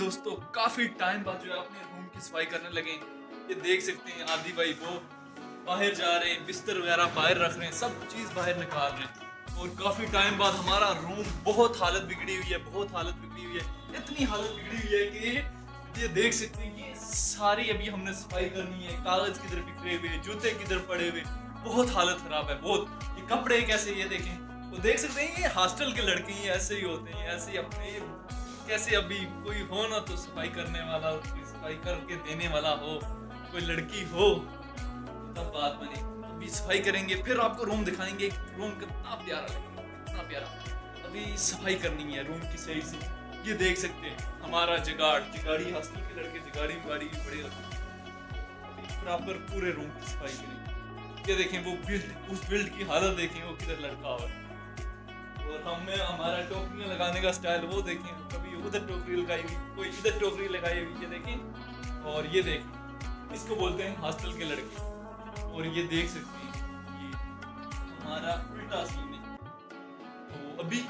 दोस्तों काफी टाइम बाद जो है अपने रूम की सफाई करने लगे। ये देख सकते हैं आदि भाई वो बाहर जा रहे हैं, बिस्तर वगैरह बाहर रख रहे हैं, सब चीज बाहर निकाल रहे हैं। और काफी टाइम बाद हमारा रूम बहुत हालत बिगड़ी हुई है, बहुत हालत बिगड़ी हुई है, इतनी हालत बिगड़ी हुई है कि ये देख सकते हैं कि सारी अभी हमने सफाई करनी है। कागज किधर बिखरे हुए, जूते किधर पड़े हुए, बहुत हालत खराब है बहुत। ये कपड़े कैसे, ये देखें तो देख सकते हैं ये हॉस्टल के लड़के ही ऐसे ही होते हैं, ऐसे ही अपने कैसे अभी कोई हो ना तो सफाई करने वाला, कोई सफाई करके देने वाला हो, कोई लड़की हो तब बात बने। अभी सफाई करेंगे फिर आपको रूम दिखाएंगे, रूम कितना प्यारा लगेगा, कितना प्यारा। अभी सफाई करनी है रूम की सही से। ये देख सकते हैं हमारा जिगाड़ी हॉस्टल के लड़के जिगाड़ी बड़े होते हैं। अभी प्रॉपर पूरे रूम की सफाई करेंगे। ये देखें वो बिल्ड, उस बिल्ड की हालत देखें वो किधर लड़का हुआ है। और हमें हमारा टोकरी लगाने का स्टाइल वो देखें, कभी उधर टोकरी लगाई हुई, कोई इधर टोकरी लगाई हुई, ये देखें। और ये देखें इसको बोलते हैं हॉस्टल के लड़के। और ये देख सकते हैं ये हमारा उल्टा सीन है। तो अभी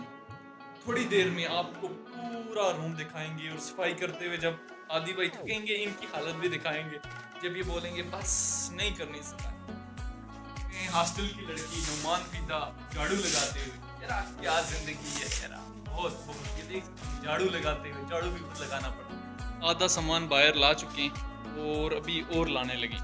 थोड़ी देर में आपको पूरा रूम दिखाएंगे और सफाई करते हुए जब आदि भाई थकेंगे इनकी हालत भी दिखाएंगे। जब ये बोलेंगे बस नहीं करनी सफाई, हॉस्टल की लड़की नुमान फिदा झाड़ू लगाते हुए, यार क्या जिंदगी है यार, बहुत बहुत। ये देख झाड़ू लगाते हुए, झाड़ू भी खुद लगाना पड़ा। आधा सामान बाहर ला चुके हैं और अभी और लाने लगे।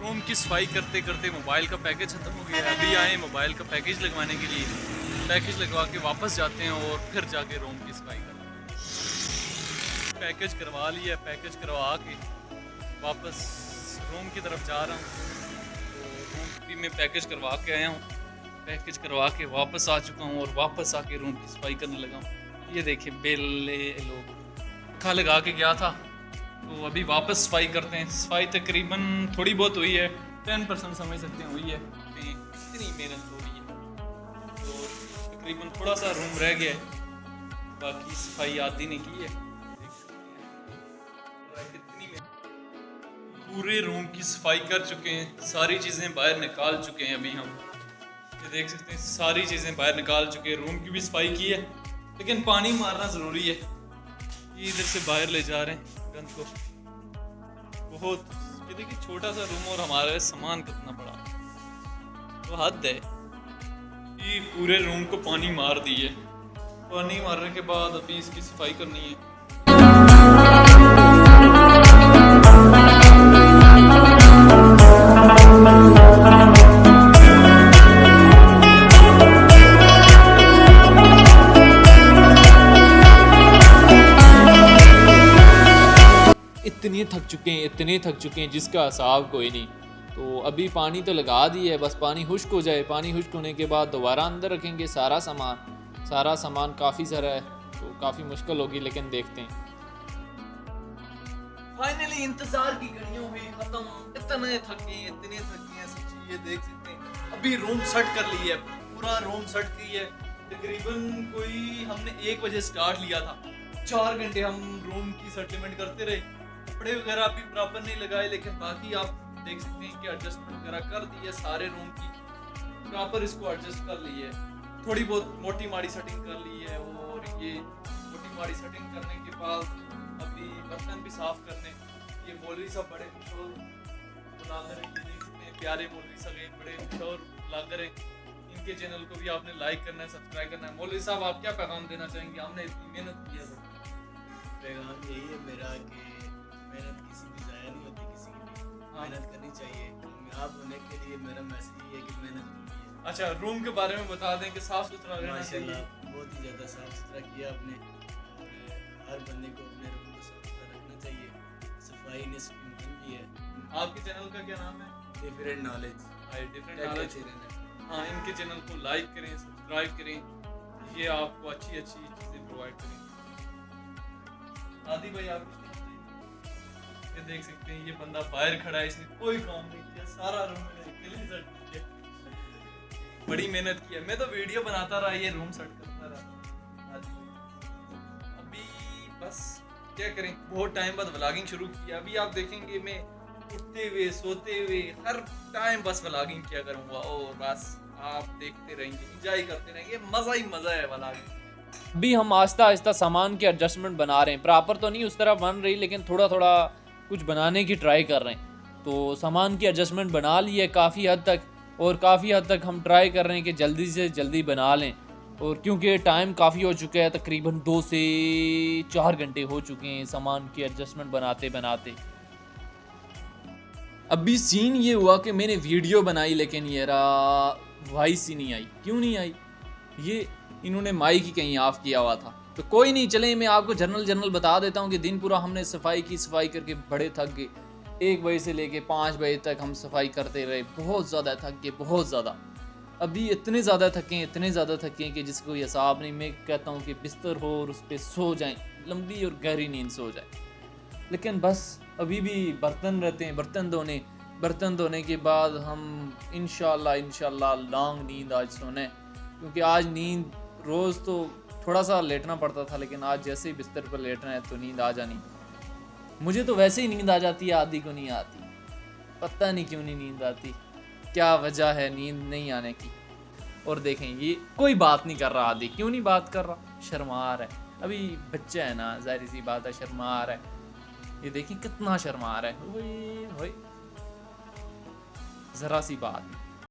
रूम की सफाई करते करते मोबाइल का पैकेज खत्म हो गया। अभी आए मोबाइल का पैकेज लगवाने के लिए, पैकेज लगवा के वापस जाते हैं और फिर जाके रूम की सफाई करते हैं। पैकेज करवा लिया, पैकेज करवा के वापस रूम की तरफ जा रहा हूँ। तो रूम भी मैं पैकेज करवा के आया हूँ, पैकेज करवा के वापस आ चुका हूँ और वापस आके रूम की सफाई करने लगा हूँ। ये देखिए बेले लोग खा लगा के गया था, तो अभी वापस सफाई करते हैं। सफाई तकरीबन थोड़ी बहुत हुई है, 10% समझ सकते हैं हुई है। इतनी मेहनत हो रही है तो तकरीबन थोड़ा सा रूम रह गया है, बाकी सफाई आदि ने की है। पूरे रूम की सफाई कर चुके हैं, सारी चीज़ें बाहर निकाल चुके हैं। अभी हम ये देख सकते हैं सारी चीज़ें बाहर निकाल चुके हैं, रूम की भी सफाई की है, लेकिन पानी मारना ज़रूरी है। ये इधर से बाहर ले जा रहे हैं गंद को बहुत। ये देखिए छोटा सा रूम और हमारा सामान कितना बड़ा, तो हद है। ये पूरे रूम को पानी मार दिए, पानी मारने के बाद अभी इसकी सफाई करनी है। इतने थक चुके हैं जिसका हिसाब कोई नहीं। तो अभी पानी तो लगा दिया है, बस पानी खुश्क हो जाए। पानी खुश्क होने के बाद दोबारा अंदर रखेंगे सारा सामान काफ़ी सारा है तो काफ़ी मुश्किल होगी, लेकिन देखते हैं। फाइनली इंतजार की घड़ियों हुई खत्म। इतने थके सच्ची। ये देख सकते हैं अभी रूम सेट कर लिया है, पूरा रूम सेट किया है। तकरीबन कोई हमने 1 बजे स्टार्ट लिया था, 4 घंटे हम रूम की सेटलमेंट करते रहे। कपड़े वगैरह अभी प्रॉपर नहीं लगाए, लेकिन बाकी आप देख सकते हैं कि एडजस्टमेंट वगैरह कर दी है सारे रूम की, प्रॉपर इसको एडजस्ट कर ली है। थोड़ी बहुत मोटी माड़ी सेटिंग कर ली है। और ये मोटी माड़ी सेटिंग करने के बाद अभी बर्तन भी साफ करने। ये मौलवी साहब बड़े मशहूर ब्लॉगर हैं, देख सकते हैं प्यारे मौलवी साहब बड़े मशहूर ब्लॉगर हैं। इनके चैनल को भी आपने लाइक करना है, सब्सक्राइब करना है। मौलवी साहब आप क्या पैगाम देना चाहेंगे? हमने इतनी मेहनत की है। पैगाम यही है मेरा कि मेहनत किसी की ज़ाया नहीं होती, किसी की भी मेहनत करनी चाहिए। कामयाब होने के लिए मेरा मैसेज ये है कि मेहनत करनी है। अच्छा, रूम के बारे में बता दें कि साफ सुथरा रहना चाहिए। माशाल्लाह बहुत ही ज़्यादा साफ सुथरा किया आपने, और हर बंदे को अपने रूम को साफ सुथरा रखना चाहिए। सफाई निस्फ ईमान भी है। आपके चैनल का क्या नाम है? Different knowledge. हाँ, इनके चैनल को लाइक करें, सब्सक्राइब करें, ये आपको अच्छी चीज़ें प्रोवाइड करेंगे। आदि भाई आप ये देख सकते हैं ये बंदा बाहर खड़ा है, इसने कोई काम नहीं किया, सारा रूम किया, बड़ी मेहनत की है। मैं तो वीडियो बनाता रहा, ये रूम सेट करता रहा। अभी बस क्या करें, बहुत टाइम बाद व्लॉगिंग शुरू की। अभी आप देखेंगे मैं उठते हुए सोते हुए हर टाइम बस व्लॉगिंग किया करूँगा और बस आप देखते रहेंगे, एंजॉय करते रहेंगे, मज़ा ही मज़ा है वाला। अभी हम आहिस्ता आहिस्ता सामान के एडजस्टमेंट बना रहे हैं, प्रॉपर तो नहीं उस तरह बन रही, लेकिन थोड़ा थोड़ा कुछ बनाने की ट्राई कर रहे हैं। तो सामान की एडजस्टमेंट बना ली है काफ़ी हद तक, और काफ़ी हद तक हम ट्राई कर रहे हैं कि जल्दी से जल्दी बना लें। और क्योंकि टाइम काफ़ी हो चुका है, तकरीबन 2 से 4 घंटे हो चुके हैं सामान की एडजस्टमेंट बनाते बनाते। अभी सीन ये हुआ कि मैंने वीडियो बनाई, लेकिन यारा वॉइस ही नहीं आई। क्यों नहीं आई? ये इन्होंने माइक ही कहीं ऑफ किया हुआ था। तो कोई नहीं, चलें मैं आपको जनरल बता देता हूँ कि दिन पूरा हमने सफाई करके बड़े थक गए। 1 बजे से लेके 5 बजे तक हम सफाई करते रहे, बहुत ज़्यादा थक गए, बहुत ज़्यादा। अभी इतने ज़्यादा थके कि जिसको कोई हिसाब नहीं। मैं कहता हूँ कि बिस्तर हो और उस पर सो जाएं, लंबी और गहरी नींद सो जाए। लेकिन बस अभी भी बर्तन रहते हैं, बर्तन धोने के बाद हम इंशाल्लाह लॉन्ग नींद आज सोने, क्योंकि आज नींद रोज़ तो थोड़ा सा लेटना पड़ता था, लेकिन आज जैसे ही बिस्तर पर लेटना है तो नींद आ जानी। मुझे तो वैसे ही नींद आ जाती है, आदि को नहीं आती। पता नहीं क्यों नहीं नींद आती, क्या वजह है नींद नहीं आने की। और देखें, ये कोई बात नहीं कर रहा, आदि क्यों नहीं बात कर रहा, शर्मा रहा है। अभी बच्चा है ना, जाहिर सी बात है शर्मा रहा है। ये देखिए कितना शर्मा रहा है, ओए ओए, जरा सी बात।